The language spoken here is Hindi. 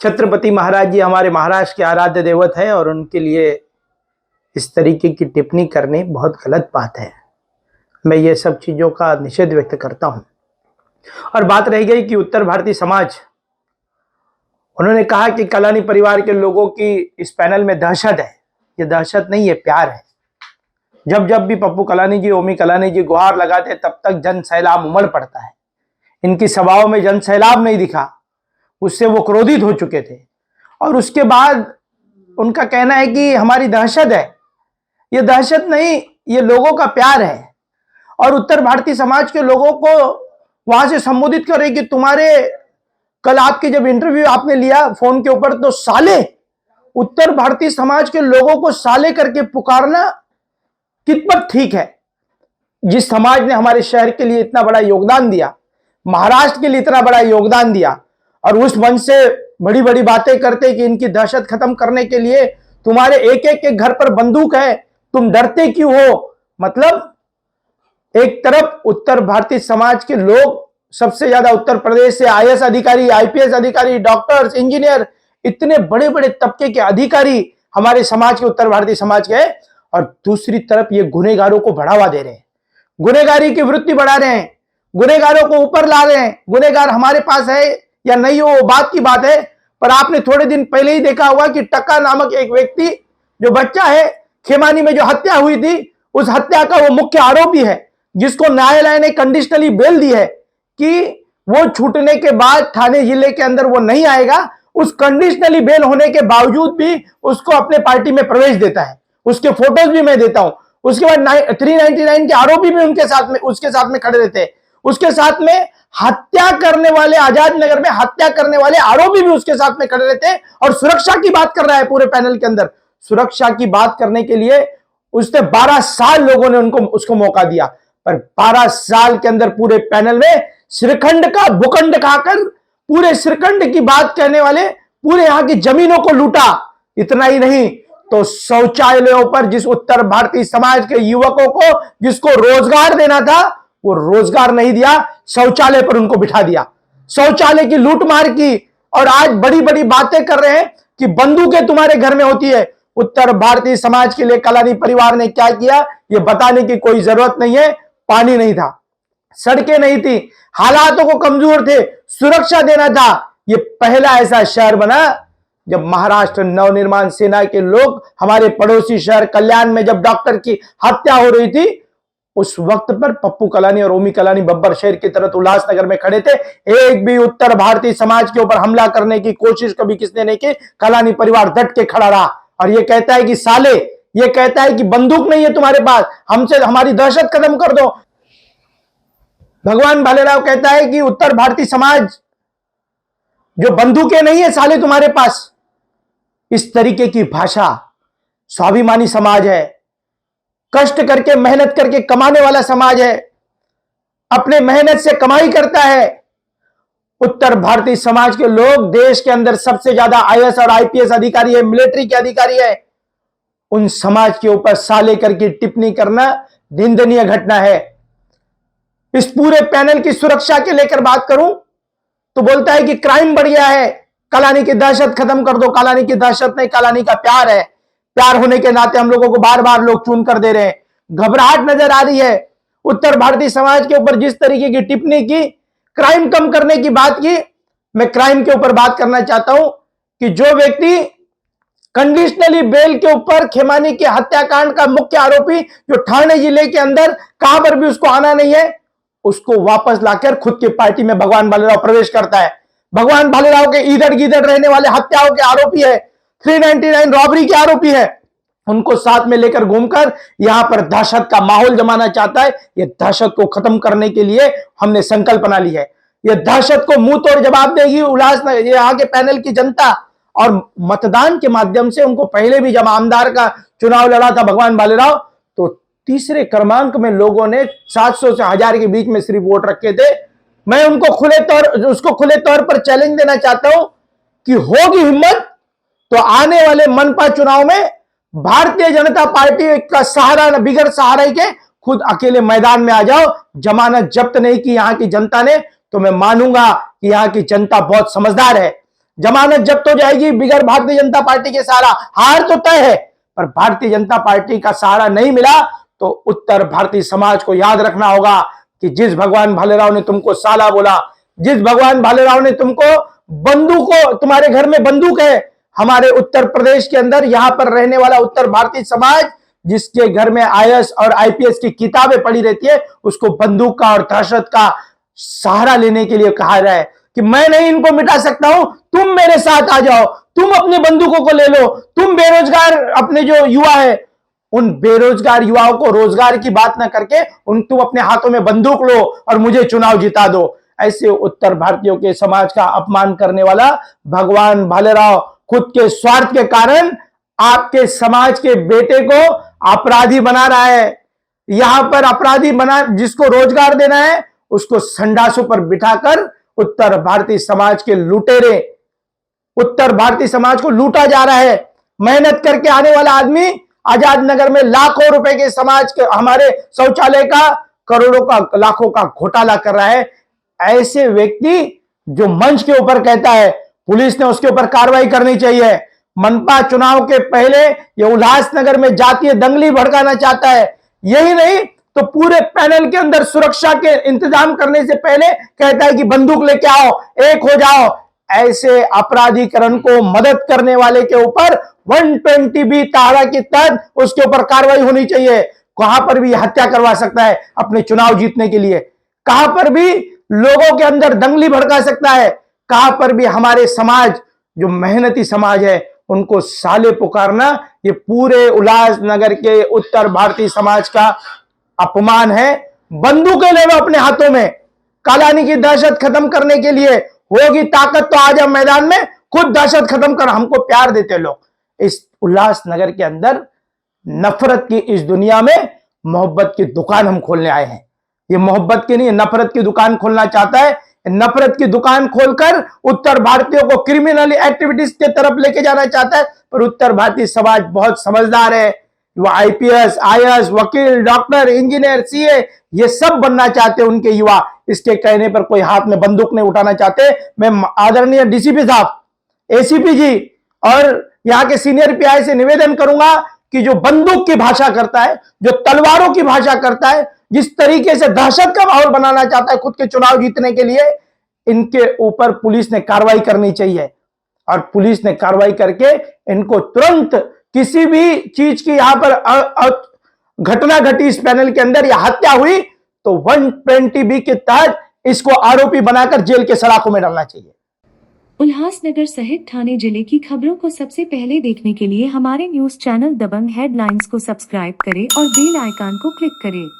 छत्रपति महाराज जी हमारे महाराष्ट्र के आराध्य देवत हैं और उनके लिए इस तरीके की टिप्पणी करनी बहुत गलत बात है। मैं ये सब चीज़ों का निषेध व्यक्त करता हूँ। और बात रह गई कि उत्तर भारतीय समाज, उन्होंने कहा कि कलानी परिवार के लोगों की इस पैनल में दहशत है। ये दहशत नहीं, ये प्यार है। जब जब भी पप्पू कलानी जी, ओमी कलानी जी गुहार लगाते तब तक जन सैलाब उमड़ पड़ता है। इनकी सभाओं में जन सैलाब नहीं दिखा, उससे वो क्रोधित हो चुके थे। और उसके बाद उनका कहना है कि हमारी दहशत है। ये दहशत नहीं, ये लोगों का प्यार है। और उत्तर भारतीय समाज के लोगों को वहां से संबोधित कर रहे कि तुम्हारे कल आपके जब इंटरव्यू आपने लिया फोन के ऊपर, तो साले, उत्तर भारतीय समाज के लोगों को साले करके पुकारना कितना ठीक है? जिस समाज ने हमारे शहर के लिए इतना बड़ा योगदान दिया, महाराष्ट्र के लिए इतना बड़ा योगदान दिया, और उस मंच से बड़ी बड़ी बातें करते कि इनकी दहशत खत्म करने के लिए तुम्हारे एक एक के घर पर बंदूक है, तुम डरते क्यों हो? मतलब एक तरफ उत्तर भारतीय समाज के लोग, सबसे ज्यादा उत्तर प्रदेश से आईएएस अधिकारी, आईपीएस अधिकारी, डॉक्टर्स, इंजीनियर, इतने बड़े बड़े तबके के अधिकारी हमारे समाज के, उत्तर भारतीय समाज के, और दूसरी तरफ ये गुनहगारों को बढ़ावा दे रहे हैं, गुनहगारी की वृत्ति बढ़ा रहे हैं, गुनहगारों को ऊपर ला रहे हैं। गुनहगार हमारे पास है या नहीं हो, बात की बात है। पर आपने थोड़े दिन पहले ही देखा होगा कि टक्का नामक एक व्यक्ति, जो बच्चा है, खेमानी में जो हत्या हुई थी, उस हत्या का वो मुख्य आरोपी है, जिसको न्यायालय ने कंडीशनली बेल दी है कि वो छूटने के बाद थाने जिले के अंदर वो नहीं आएगा। उस कंडीशनली बेल होने के बावजूद भी उसको अपने पार्टी में प्रवेश देता है। उसके फोटोज भी मैं देता हूं। उसके बाद 399 के आरोपी भी उनके साथ में, उसके साथ में खड़े रहते हैं। उसके साथ में हत्या करने वाले, आजाद नगर में हत्या करने वाले आरोपी भी उसके साथ में खड़े रहते हैं। और सुरक्षा की बात कर रहा है पूरे पैनल के अंदर। सुरक्षा की बात करने के लिए उसने 12 साल लोगों ने उसको मौका दिया, पर 12 साल के अंदर पूरे पैनल में श्रीखंड का भूखंड खाकर पूरे श्रीखंड की बात कहने वाले, पूरे यहां की जमीनों को लूटा। इतना ही नहीं तो शौचालयों पर, जिस उत्तर भारतीय समाज के युवकों को जिसको रोजगार देना था, वो रोजगार नहीं दिया, शौचालय पर उनको बिठा दिया, शौचालय की लूटमार की। और आज बड़ी बड़ी बातें कर रहे हैं कि बंदूकें तुम्हारे घर में होती है। उत्तर भारतीय समाज के लिए कलानी परिवार ने क्या किया, ये बताने की कोई जरूरत नहीं है। पानी नहीं था, सड़कें नहीं थी, हालातों को कमजोर थे, सुरक्षा देना था। ये पहला ऐसा शहर बना जब महाराष्ट्र नवनिर्माण सेना के लोग हमारे पड़ोसी शहर कल्याण में जब डॉक्टर की हत्या हो रही थी, उस वक्त पर पप्पू कलानी और ओमी कलानी बब्बर शहर की तरफ उल्लासनगर में खड़े थे। एक भी उत्तर भारतीय समाज के ऊपर हमला करने की कोशिश कभी किसने नहीं की। कलानी परिवार डट के खड़ा रहा। और ये कहता है कि साले, ये कहता है कि बंदूक नहीं है तुम्हारे पास, हमसे हमारी दहशत खत्म कर दो। भगवान भालेराव कहता है कि उत्तर भारतीय समाज, जो बंदूकें नहीं है साले तुम्हारे पास। इस तरीके की भाषा, स्वाभिमानी समाज है, कष्ट करके मेहनत करके कमाने वाला समाज है, अपने मेहनत से कमाई करता है। उत्तर भारतीय समाज के लोग देश के अंदर सबसे ज्यादा आईएएस और आईपीएस अधिकारी है, मिलिट्री के अधिकारी है। उन समाज के ऊपर साले करके टिप्पणी करना निंदनीय घटना है। इस पूरे पैनल की सुरक्षा के लेकर बात करूं तो बोलता है कि क्राइम बढ़ गया है, कलानी की दहशत खत्म कर दो। कलानी की दहशत नहीं, कलानी का प्यार है। प्यार होने के नाते हम लोगों को बार बार लोग चून कर दे रहे हैं। घबराहट नजर आ रही है उत्तर भारतीय समाज के ऊपर। जिस तरीके की टिप्पणी की, क्राइम कम करने की बात की, मैं क्राइम के ऊपर बात करना चाहता हूं कि जो व्यक्ति कंडीशनली बेल के ऊपर खेमानी के हत्याकांड का मुख्य आरोपी, जो ठाणे जिले के अंदर कहां पर भी उसको आना नहीं है, उसको वापस लाकर खुद की पार्टी में भगवान भालेराव प्रवेश करता है। भगवान भालेराव के इधर गिधर रहने वाले हत्याओं के आरोपी है, 399 रॉबरी के आरोपी है, उनको साथ में लेकर घूमकर यहां पर दहशत का माहौल जमाना चाहता है। यह दहशत को खत्म करने के लिए हमने संकल्पना ली है। यह दहशत को मुंह तोड़ जवाब देगी उल्लासनगर, यहां के पैनल की जनता। और मतदान के माध्यम से उनको, पहले भी जब आमदार का चुनाव लड़ा था भगवान भालेराव, तो तीसरे क्रमांक में लोगों ने 700 से 1000 के बीच में सिर्फ वोट रखे थे। मैं उनको खुले तौर पर चैलेंज देना चाहता हूं कि होगी हिम्मत तो आने वाले मनपा चुनाव में भारतीय जनता पार्टी का सहारा न, बिगड़ सहारा के खुद अकेले मैदान में आ जाओ। जमानत जब्त नहीं की यहां की जनता ने, तो मैं मानूंगा कि यहां की जनता बहुत समझदार है। जमानत जब्त हो जाएगी बिगड़ भारतीय जनता पार्टी के सहारा। हार तो तय है, पर भारतीय जनता पार्टी का सहारा नहीं मिला तो उत्तर भारतीय समाज को याद रखना होगा कि जिस भगवान भालेराव ने तुमको साला बोला, जिस भगवान भालेराव ने तुमको बंदूकों, तुम्हारे घर में बंदूक है, हमारे उत्तर प्रदेश के अंदर यहां पर रहने वाला उत्तर भारतीय समाज जिसके घर में आईएएस और आईपीएस की किताबें पड़ी रहती है, उसको बंदूक का और दहशत का सहारा लेने के लिए कहा जाए कि मैं नहीं इनको मिटा सकता हूं, तुम मेरे साथ आ जाओ, तुम अपने बंदूकों को ले लो, तुम बेरोजगार अपने जो युवा है उन बेरोजगार युवाओं को रोजगार की बात ना करके तुम अपने हाथों में बंदूक लो और मुझे चुनाव जिता दो। ऐसे उत्तर भारतीयों के समाज का अपमान करने वाला भगवान भालेराव खुद के स्वार्थ के कारण आपके समाज के बेटे को अपराधी बना रहा है। यहां पर अपराधी बना, जिसको रोजगार देना है उसको संडासों पर बिठाकर उत्तर भारतीय समाज के लुटेरे, उत्तर भारतीय समाज को लूटा जा रहा है। मेहनत करके आने वाला आदमी आजाद नगर में लाखों रुपए के समाज के हमारे शौचालय का करोड़ों का लाखों का घोटाला कर रहा है। ऐसे व्यक्ति जो मंच के ऊपर कहता है पुलिस ने उसके ऊपर कार्रवाई करनी चाहिए। मनपा चुनाव के पहले ये उल्लासनगर में जातीय दंगली भड़काना चाहता है। यही नहीं तो पूरे पैनल के अंदर सुरक्षा के इंतजाम करने से पहले कहता है कि बंदूक लेके आओ, एक हो जाओ। ऐसे अपराधीकरण को मदद करने वाले के ऊपर 120B धारा के तहत उसके ऊपर कार्रवाई होनी चाहिए। कहां पर भी हत्या करवा सकता है अपने चुनाव जीतने के लिए, कहां पर भी लोगों के अंदर दंगली भड़का सकता है, कहां पर भी हमारे समाज जो मेहनती समाज है उनको साले पुकारना ये पूरे उल्लासनगर के उत्तर भारतीय समाज का अपमान है। बंदूकें ले लो अपने हाथों में, कालानी की दहशत खत्म करने के लिए होगी ताकत तो आ जाओ मैदान में, खुद दहशत खत्म कर। हमको प्यार देते लोग। इस उल्लासनगर के अंदर नफरत की इस दुनिया में मोहब्बत की दुकान हम खोलने आए हैं। ये मोहब्बत की नहीं, नफरत की दुकान खोलना चाहता है। नफरत की दुकान खोलकर उत्तर भारतीयों को क्रिमिनल एक्टिविटीज के तरफ लेके जाना चाहता है। पर उत्तर भारतीय समाज बहुत समझदार है। वो आईपीएस, आईएएस, वकील, डॉक्टर, इंजीनियर, सीए ये सब बनना चाहते हैं उनके युवा। इसके कहने पर कोई हाथ में बंदूक नहीं उठाना चाहते। मैं आदरणीय डीसीपी साहब, एसीपी जी और यहाँ के सीनियर पीआई से निवेदन करूंगा कि जो बंदूक की भाषा करता है, जो तलवारों की भाषा करता है, जिस तरीके से दहशत का माहौल बनाना चाहता है खुद के चुनाव जीतने के लिए, इनके ऊपर पुलिस ने कार्रवाई करनी चाहिए। और पुलिस ने कार्रवाई करके इनको तुरंत किसी भी चीज की यहां पर घटना घटी इस पैनल के अंदर या हत्या हुई तो 120B के तहत इसको आरोपी बनाकर जेल के सलाखों में डालना चाहिए। उल्लासनगर सहित ठाणे जिले की खबरों को सबसे पहले देखने के लिए हमारे न्यूज चैनल दबंग हेडलाइंस को सब्सक्राइब करें और बेल आइकन को क्लिक करें।